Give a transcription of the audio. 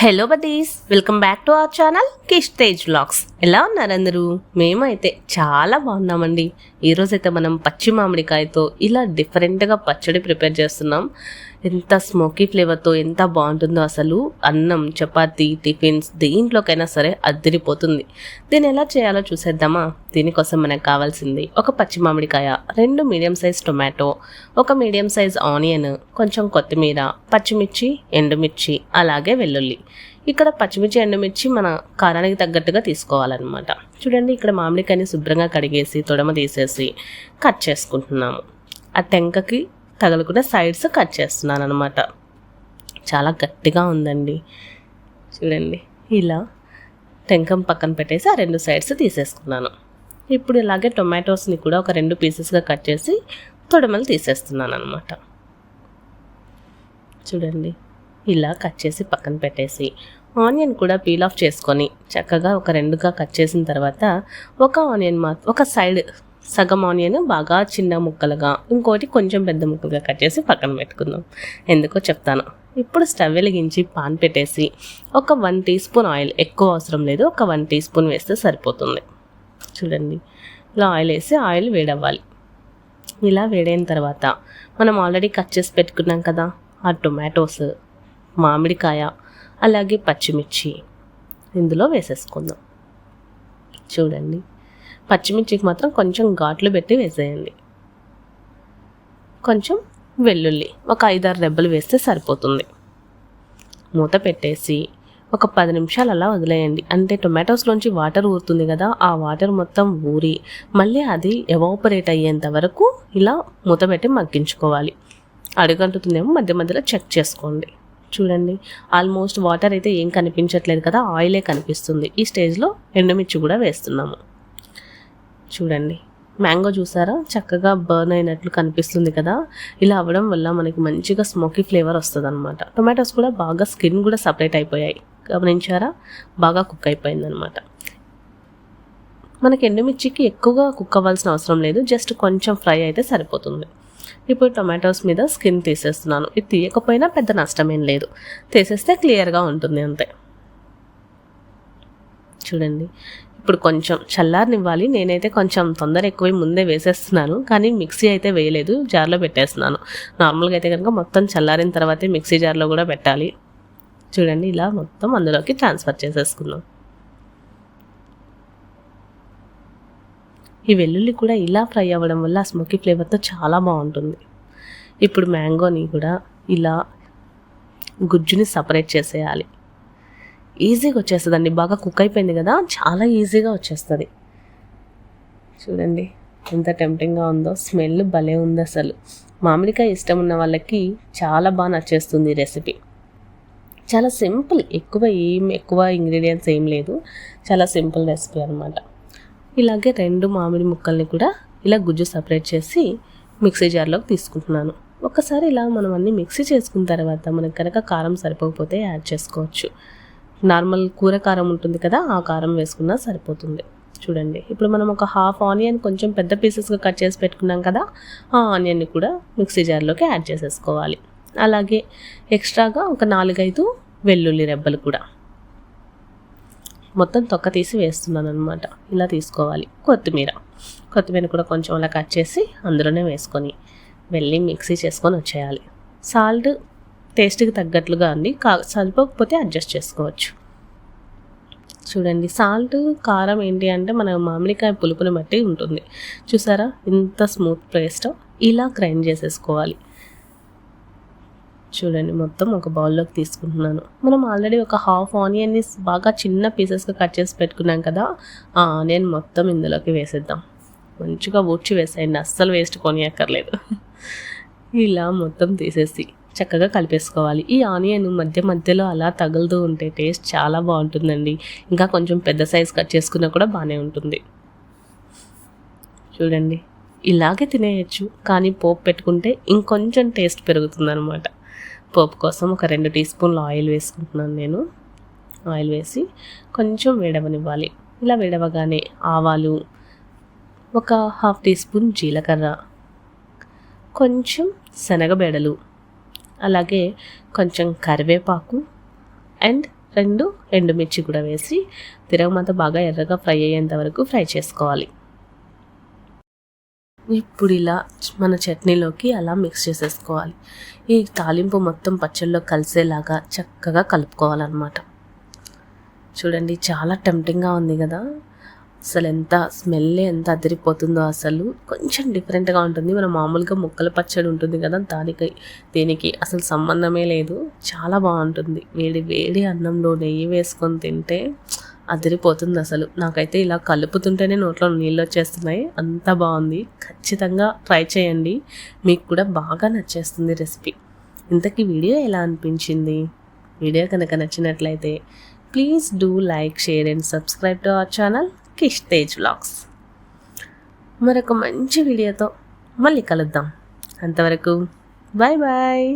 Hello buddies, welcome back to our channel Kish Tej vlogs. ఎలా ఉన్నారు అందరూ? మేమైతే చాలా బాగున్నామండి. ఈరోజైతే మనం పచ్చి మామిడికాయతో ఇలా డిఫరెంట్గా పచ్చడి ప్రిపేర్ చేస్తున్నాం. ఎంత స్మోకీ ఫ్లేవర్తో ఎంత బాగుంటుందో అసలు. అన్నం, చపాతీ, టిఫిన్స్ దేంట్లోకైనా సరే అద్దరిపోతుంది. దీన్ని ఎలా చేయాలో చూసేద్దామా? దీనికోసం మనకు కావాల్సింది ఒక పచ్చి మామిడికాయ, 2 మీడియం సైజ్ టొమాటో, ఒక మీడియం సైజ్ ఆనియన్, కొంచెం కొత్తిమీర, పచ్చిమిర్చి, ఎండుమిర్చి, అలాగే వెల్లుల్లి. ఇక్కడ పచ్చిమిర్చి, ఎండుమిర్చి మన కారానికి తగ్గట్టుగా తీసుకోవాలన్నమాట. చూడండి, ఇక్కడ మామిడికాయని శుభ్రంగా కడిగేసి తొడమ తీసేసి కట్ చేసుకుంటున్నాము. ఆ టెంకకి తగలకుండా సైడ్స్ కట్ చేస్తున్నాను అనమాట. చాలా గట్టిగా ఉందండి. చూడండి, ఇలా టెంకం పక్కన పెట్టేసి ఆ 2 సైడ్స్ తీసేసుకున్నాను. ఇప్పుడు ఇలాగే టొమాటోస్ని కూడా ఒక 2 పీసెస్గా కట్ చేసి తొడమలు తీసేస్తున్నాను అనమాట. చూడండి, ఇలా కట్ చేసి పక్కన పెట్టేసి ఆనియన్ కూడా పీల్ ఆఫ్ చేసుకొని చక్కగా ఒక 2గా కట్ చేసిన తర్వాత ఒక ఆనియన్ ఒక సైడ్ సగం ఆనియన్ బాగా చిన్న ముక్కలుగా, ఇంకోటి కొంచెం పెద్ద ముక్కలుగా కట్ చేసి పక్కన పెట్టుకుందాం. ఎందుకో చెప్తాను. ఇప్పుడు స్టవ్ వెలిగించి పాన్ పెట్టేసి ఒక 1 టీ స్పూన్ ఆయిల్, ఎక్కువ అవసరం లేదు, ఒక 1 టీ స్పూన్ వేస్తే సరిపోతుంది. చూడండి, ఇలా ఆయిల్ వేసి ఆయిల్ వేడవ్వాలి. ఇలా వేడైన తర్వాత మనం ఆల్రెడీ కట్ చేసి పెట్టుకున్నాం కదా ఆ టొమాటోస్, మామిడికాయ, అలాగే పచ్చిమిర్చి ఇందులో వేసేసుకుందాం. చూడండి, పచ్చిమిర్చికి మాత్రం కొంచెం ఘాట్లు పెట్టి వేసేయండి. కొంచెం వెల్లుల్లి ఒక 5-6 రెబ్బలు వేస్తే సరిపోతుంది. మూత పెట్టేసి ఒక 10 నిమిషాలు అలా వదిలేయండి. అంటే టొమాటోస్లోంచి వాటర్ ఊరుతుంది కదా, ఆ వాటర్ మొత్తం ఊరి మళ్ళీ అది ఎవాపరేట్ అయ్యేంత వరకు ఇలా మూత పెట్టి మగ్గించుకోవాలి. అడుగంటుతుందేమో మధ్య మధ్యలో చెక్ చేసుకోండి. చూడండి, ఆల్మోస్ట్ వాటర్ అయితే ఏం కనిపించట్లేదు కదా, ఆయిలే కనిపిస్తుంది. ఈ స్టేజ్లో ఎండుమిర్చి కూడా వేస్తున్నాము. చూడండి, మ్యాంగో చూసారా, చక్కగా బర్న్ అయినట్లు కనిపిస్తుంది కదా. ఇలా అవ్వడం వల్ల మనకి మంచిగా స్మోకీ ఫ్లేవర్ వస్తుంది అనమాట. టొమాటోస్ కూడా బాగా స్కిన్ కూడా సపరేట్ అయిపోయాయి, గమనించారా? బాగా కుక్ అయిపోయింది అనమాట. మనకి ఎండుమిర్చికి ఎక్కువగా కుక్ అవ్వాల్సిన అవసరం లేదు, జస్ట్ కొంచెం ఫ్రై అయితే సరిపోతుంది. ఇప్పుడు టొమాటోస్ మీద స్కిన్ తీసేస్తున్నాను. ఇది తీయకపోయినా పెద్ద నష్టమేం లేదు, తీసేస్తే క్లియర్గా ఉంటుంది అంతే. చూడండి, ఇప్పుడు కొంచెం చల్లారనివ్వాలి. నేనైతే కొంచెం తొందర ఎక్కువ ముందే వేసేస్తున్నాను, కానీ మిక్సీ అయితే వేయలేదు, జార్లో పెట్టేస్తున్నాను. నార్మల్గా అయితే కనుక మొత్తం చల్లారిన తర్వాతే మిక్సీ జార్లో కూడా పెట్టాలి. చూడండి, ఇలా మొత్తం అందులోకి ట్రాన్స్ఫర్ చేసేసుకున్నాం. ఈ వెల్లుల్లి కూడా ఇలా ఫ్రై అవ్వడం వల్ల ఆ స్మోకీ ఫ్లేవర్తో చాలా బాగుంటుంది. ఇప్పుడు మ్యాంగోని కూడా ఇలా గుజ్జుని సపరేట్ చేసేయాలి. ఈజీగా వచ్చేస్తుందండి, బాగా కుక్ అయిపోయింది కదా, చాలా ఈజీగా వచ్చేస్తుంది. చూడండి ఎంత టెంప్టింగ్గా ఉందో, స్మెల్ భలే ఉంది అసలు. మామిడికాయ ఇష్టం ఉన్న వాళ్ళకి చాలా బాగా నచ్చేస్తుంది ఈ రెసిపీ. చాలా సింపుల్, ఎక్కువ ఇంగ్రీడియంట్స్ ఏం లేదు, చాలా సింపుల్ రెసిపీ అనమాట. ఇలాగే 2 మామిడి ముక్కల్ని కూడా ఇలా గుజ్జు సపరేట్ చేసి మిక్సీ జార్లోకి తీసుకుంటున్నాను. ఒకసారి ఇలా మనం అన్నీ మిక్సీ చేసుకున్న తర్వాత మనకు కనుక కారం సరిపోకపోతే యాడ్ చేసుకోవచ్చు. నార్మల్ కూర కారం ఉంటుంది కదా, ఆ కారం వేసుకున్నా సరిపోతుంది. చూడండి, ఇప్పుడు మనం ఒక హాఫ్ ఆనియన్ కొంచెం పెద్ద పీసెస్గా కట్ చేసి పెట్టుకున్నాం కదా, ఆ ఆనియన్ని కూడా మిక్సీ జార్లోకి యాడ్ చేసేసుకోవాలి. అలాగే ఎక్స్ట్రాగా ఒక 4-5 వెల్లుల్లి రెబ్బలు కూడా మొత్తం తొక్క తీసి వేస్తున్నాను అనమాట. ఇలా తీసుకోవాలి. కొత్తిమీర కూడా కొంచెం అలా కట్ చేసి అందులోనే వేసుకొని వెళ్ళి మిక్సీ చేసుకొని వచ్చేయాలి. సాల్ట్ టేస్ట్కి తగ్గట్లుగా అండి, సరిపోకపోతే అడ్జస్ట్ చేసుకోవచ్చు. చూడండి, సాల్ట్ కారం ఏంటి అంటే మన మామిడికాయ పులుపుని బట్టి ఉంటుంది. చూసారా ఇంత స్మూత్ పేస్ట్, ఇలా గ్రైండ్ చేసేసుకోవాలి. చూడండి, మొత్తం ఒక బౌల్లోకి తీసుకుంటున్నాను. మనం ఆల్రెడీ ఒక హాఫ్ ఆనియన్ని బాగా చిన్న పీసెస్గా కట్ చేసి పెట్టుకున్నాం కదా, ఆ ఆనియన్ మొత్తం ఇందులోకి వేసేద్దాం. మంచిగా ఊడ్చి వేసేయండి, అస్సలు వేస్ట్ కొనియక్కర్లేదు. ఇలా మొత్తం తీసేసి చక్కగా కలిపేసుకోవాలి. ఈ ఆనియన్ మధ్య మధ్యలో అలా తగులుతూ ఉంటే టేస్ట్ చాలా బాగుంటుందండి. ఇంకా కొంచెం పెద్ద సైజ్ కట్ చేసుకున్నా కూడా బాగానే ఉంటుంది. చూడండి, ఇలాగే తినేయచ్చు, కానీ పోపు పెట్టుకుంటే ఇంకొంచెం టేస్ట్ పెరుగుతుంది అనమాట. పోపు కోసం ఒక 2 టీ స్పూన్లు ఆయిల్ వేసుకుంటున్నాను నేను. ఆయిల్ వేసి కొంచెం వేడవనివ్వాలి. ఇలా వేడవగానే ఆవాలు, ఒక హాఫ్ టీ స్పూన్ జీలకర్ర, కొంచెం శనగబెడలు, అలాగే కొంచెం కరివేపాకు అండ్ 2 ఎండుమిర్చి కూడా వేసి తిరగమాత బాగా ఎర్రగా ఫ్రై అయ్యేంత వరకు ఫ్రై చేసుకోవాలి. ఇప్పుడు ఇలా మన చట్నీలోకి అలా మిక్స్ చేసేసుకోవాలి. ఈ తాలింపు మొత్తం పచ్చళ్ళలో కలిసేలాగా చక్కగా కలుపుకోవాలన్నమాట. చూడండి, చాలా టెంప్టింగ్గా ఉంది కదా. అసలు ఎంత అదిరిపోతుందో. అసలు కొంచెం డిఫరెంట్గా ఉంటుంది. మన మామూలుగా ముక్కల పచ్చడి ఉంటుంది కదా, దీనికి అసలు సంబంధమే లేదు. చాలా బాగుంటుంది. వేడి వేడి అన్నంలో నెయ్యి వేసుకొని తింటే అదిరిపోతుంది. అసలు నాకైతే ఇలా కలుపుతుంటేనే నోట్లో నీళ్ళు వచ్చేస్తున్నాయి. అంత బాగుంది. ఖచ్చితంగా ట్రై చేయండి, మీకు కూడా బాగా నచ్చేస్తుంది రెసిపీ. ఇంతకీ వీడియో ఎలా అనిపించింది? వీడియో కనుక నచ్చినట్లయితే please do like, share and subscribe to our channel Kish Tej vlogs. మరొక మంచి వీడియోతో మళ్ళీ కలుద్దాం. అంతవరకు బాయ్ బాయ్.